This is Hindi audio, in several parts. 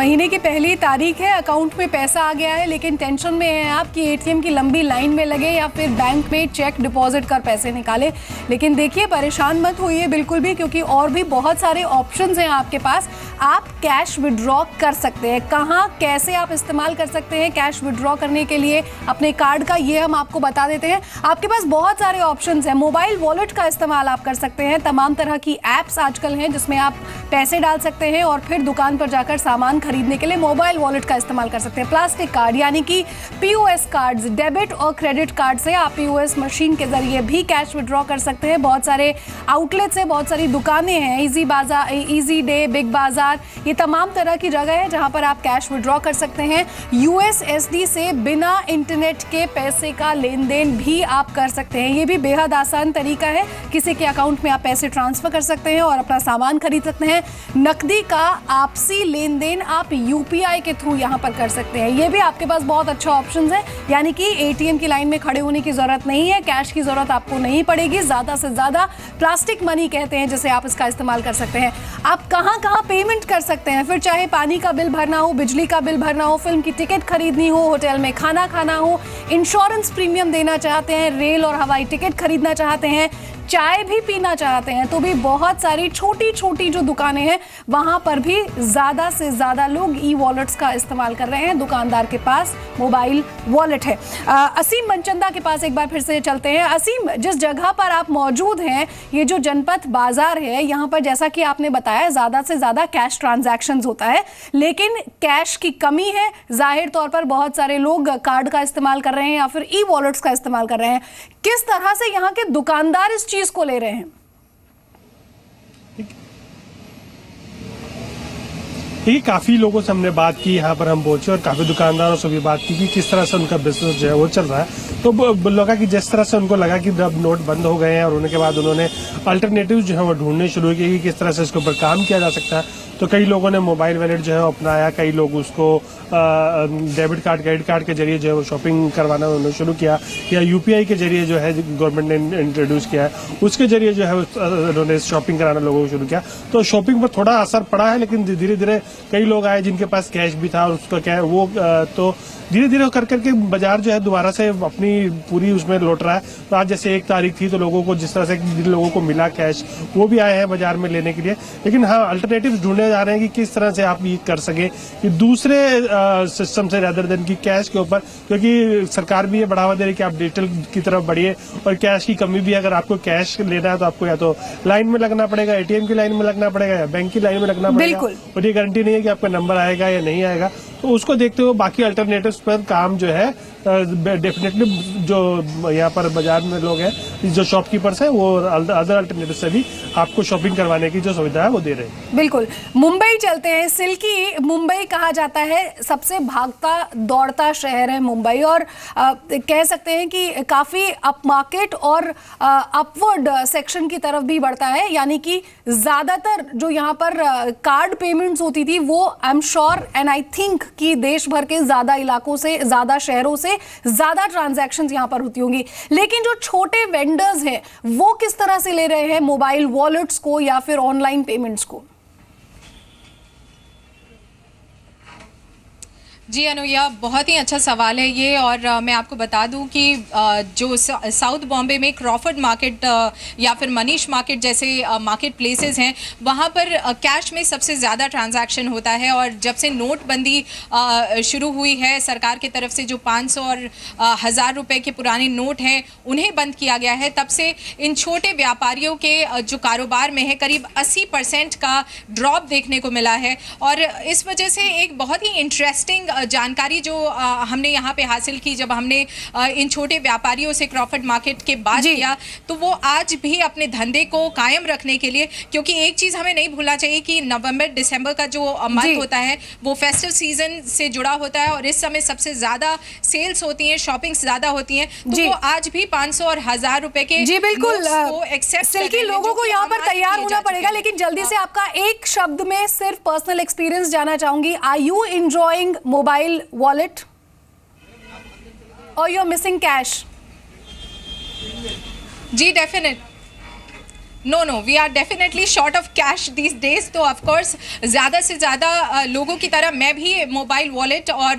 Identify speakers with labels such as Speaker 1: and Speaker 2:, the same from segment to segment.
Speaker 1: महीने की पहली तारीख है, अकाउंट में पैसा आ गया है, लेकिन टेंशन में है आप कि एटीएम की लंबी लाइन में लगे या फिर बैंक में चेक डिपॉजिट कर पैसे निकाले। लेकिन देखिए, परेशान मत होइए बिल्कुल भी, क्योंकि और भी बहुत सारे ऑप्शंस हैं आपके पास। आप कैश विड्रॉ कर सकते हैं। कहाँ कैसे आप इस्तेमाल कर सकते हैं कैश विड्रॉ करने के लिए अपने कार्ड का, ये हम आपको बता देते हैं। आपके पास बहुत सारे ऑप्शंस हैं। मोबाइल वॉलेट का इस्तेमाल आप कर सकते हैं। तमाम तरह की ऐप्स आजकल हैं जिसमें आप पैसे डाल सकते हैं और फिर दुकान पर जाकर सामान खरीदने के लिए मोबाइल वॉलेट का इस्तेमाल कर सकते हैं। प्लास्टिक कार्ड यानी कि पीओएस कार्ड्स, डेबिट और क्रेडिट कार्ड से आप पीओएस मशीन के जरिए भी कैश विड्रॉ कर सकते हैं। बहुत सारे आउटलेट्स हैं, बहुत सारी दुकानें हैं, इजी बाजार, इजी डे, बिग बाजार, ये तमाम तरह की जगह है जहां पर आप कैश विड्रॉ कर सकते हैं। यूएसएसडी से बिना इंटरनेट के पैसे का लेन देन भी आप कर सकते हैं। ये भी बेहद आसान तरीका है। किसी के अकाउंट में आप पैसे ट्रांसफर कर सकते हैं और अपना सामान खरीद सकते हैं। नकदी का आपसी लेन देन आप यूपीआई के थ्रू यहां पर कर सकते हैं। ये भी आपके पास बहुत अच्छा ऑप्शन है, यानी कि एटीएम की लाइन में खड़े होने की जरूरत नहीं है, कैश की जरूरत आपको नहीं पड़ेगी। ज्यादा से ज्यादा प्लास्टिक मनी कहते हैं जिसे आप इसका इस्तेमाल कर सकते हैं। आप कहां कहां पेमेंट कर सकते हैं, फिर चाहे पानी का बिल भरना हो, बिजली का बिल भरना हो, फिल्म की टिकट खरीदनी हो, होटल में खाना खाना हो, इंश्योरेंस प्रीमियम देना चाहते हैं, रेल और हवाई टिकट खरीदना चाहते हैं, चाय भी पीना चाहते हैं, तो भी बहुत सारी छोटी छोटी जो दुकानें हैं वहां पर भी ज्यादा से ज्यादा लोग ई वॉलेट्स का इस्तेमाल कर रहे हैं। दुकानदार के पास मोबाइल वॉलेट है। असीम मनचंदा के पास एक बार फिर से चलते हैं। असीम, जिस जगह पर आप मौजूद हैं, ये जो जनपथ बाजार है, यहाँ पर जैसा कि आपने बताया ज्यादा से ज्यादा कैश ट्रांजैक्शंस होता है, लेकिन कैश की कमी है। जाहिर तौर पर बहुत सारे लोग कार्ड का इस्तेमाल कर रहे हैं या फिर ई वॉलेट्स का इस्तेमाल कर रहे हैं। किस तरह से यहाँ के दुकानदार इस चीज को ले रहे हैं?
Speaker 2: देखिए, काफ़ी लोगों से हमने बात की, यहाँ पर हम पहुंचे और काफ़ी दुकानदारों से भी बात की कि किस तरह से उनका बिजनेस जो है वो चल रहा है। तो लगा कि जिस तरह से उनको लगा कि जब नोट बंद हो गए हैं और उनके बाद उन्होंने अल्टरनेटिव जो है वो ढूंढने शुरू किए कि किस तरह से इसके ऊपर काम किया जा सकता है। तो कई लोगों ने मोबाइल वॉलेट जो है अपनाया, कई लोग उसको डेबिट कार्ड, क्रेडिट कार्ड के जरिए जो है वो शॉपिंग करवाना उन्होंने शुरू किया, या यूपीआई के जरिए जो है गवर्नमेंट ने इंट्रोड्यूस किया है उसके जरिए जो है उन्होंने शॉपिंग कराना लोगों को शुरू किया। तो शॉपिंग पर थोड़ा असर पड़ा है, लेकिन धीरे धीरे कई लोग आए जिनके पास कैश भी था और उसका क्या है वो तो धीरे धीरे कर करके बाजार जो है दोबारा से अपनी पूरी उसमें लौट रहा है। तो आज जैसे 1 तारीख थी तो लोगों को जिस तरह से जिन लोगों को मिला कैश, वो भी आए हैं बाजार में लेने के लिए। लेकिन हाँ, अल्टरनेटिव ढूंढने जा रहे हैं कि किस तरह से आप ये कर सके कि दूसरे सिस्टम से रेदर देन की कैश के ऊपर, क्योंकि सरकार भी ये बढ़ावा दे रही है कि आप डिजिटल की तरफ बढ़िए और कैश की कमी भी है। अगर आपको कैश लेना है तो आपको या तो लाइन में लगना पड़ेगा, एटीएम की लाइन में लगना पड़ेगा या बैंक की लाइन में लगना पड़ेगा, और ये गारंटी नहीं है कि आपका नंबर आएगा या नहीं आएगा। तो उसको देखते हुए बाकी अल्टरनेटिव्स पर काम जो है डेफिनेटली जो यहाँ पर बाजार में लोग हैं, जो शॉपकीपर्स हैं, वो अदर अल्टरनेटिव से भी आपको शॉपिंग करवाने की जो सुविधा है वो दे रहे हैं।
Speaker 1: बिल्कुल। मुंबई चलते हैं। सिल्की मुंबई कहा जाता है, सबसे भागता दौड़ता शहर है मुंबई, और कह सकते हैं कि काफी अप मार्केट और अपवर्ड सेक्शन की तरफ भी बढ़ता है। यानी कि ज्यादातर जो यहाँ पर कार्ड पेमेंट्स होती थी वो I am sure and I think कि देश भर के ज्यादा इलाकों से, ज्यादा शहरों से ज्यादा ट्रांजैक्शंस यहां पर होती होंगी। लेकिन जो छोटे वेंडर्स हैं वो किस तरह से ले रहे हैं मोबाइल वॉलेट्स को या फिर ऑनलाइन पेमेंट्स को?
Speaker 3: जी अनुया, बहुत ही अच्छा सवाल है ये। और मैं आपको बता दूं कि जो साउथ बॉम्बे में क्रॉफर्ड मार्केट या फिर मनीष मार्केट जैसे मार्केट प्लेसेस हैं, वहाँ पर कैश में सबसे ज़्यादा ट्रांजैक्शन होता है। और जब से नोटबंदी शुरू हुई है सरकार की तरफ से, जो 500 और 1000 रुपये के पुराने नोट हैं उन्हें बंद किया गया है, तब से इन छोटे व्यापारियों के जो कारोबार में है करीब 80% का ड्रॉप देखने को मिला है। और इस वजह से एक बहुत ही इंटरेस्टिंग जानकारी जो हमने यहाँ पे हासिल की, जब हमने इन छोटे व्यापारियों से क्रॉफर्ड मार्केट के बात किया, तो वो आज भी अपने धंधे को कायम रखने के लिए, क्योंकि एक चीज़ हमें नहीं भूलना चाहिए कि नवंबर दिसंबर का जो मंथ होता है वो फेस्टिव सीजन से जुड़ा होता है और इस समय सबसे ज़्यादा सेल्स होती हैं, शॉपिंग्स ज़्यादा होती हैं। तो वो आज भी 500 और 1000 रुपए के
Speaker 1: जी बिल्कुल
Speaker 3: एक्सेप्ट
Speaker 1: लोगों को यहाँ पर तैयार होना पड़ेगा। लेकिन जल्दी से आपका एक शब्द में सिर्फ पर्सनल एक्सपीरियंस जानना चाहूंगी। Are you enjoying mobile wallet और यू आर मिसिंग कैश?
Speaker 3: जी no we are definitely short of cash these days, तो ऑफ कोर्स ज़्यादा से ज़्यादा लोगों की तरह मैं भी मोबाइल वॉलेट और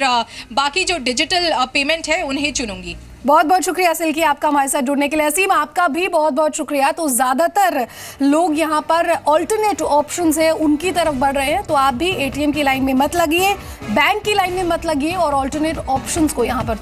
Speaker 3: बाकी जो डिजिटल पेमेंट है उन्हें चुनूंगी।
Speaker 1: बहुत बहुत शुक्रिया सिल्की आपका हमारे साथ जुड़ने के लिए। असीम आपका भी बहुत बहुत शुक्रिया। तो ज़्यादातर लोग यहाँ पर ऑल्टरनेट ऑप्शंस है उनकी तरफ बढ़ रहे हैं, तो आप भी एटीएम की लाइन में मत लगिए, बैंक की लाइन में मत लगिए और ऑल्टरनेट ऑप्शंस को यहाँ पर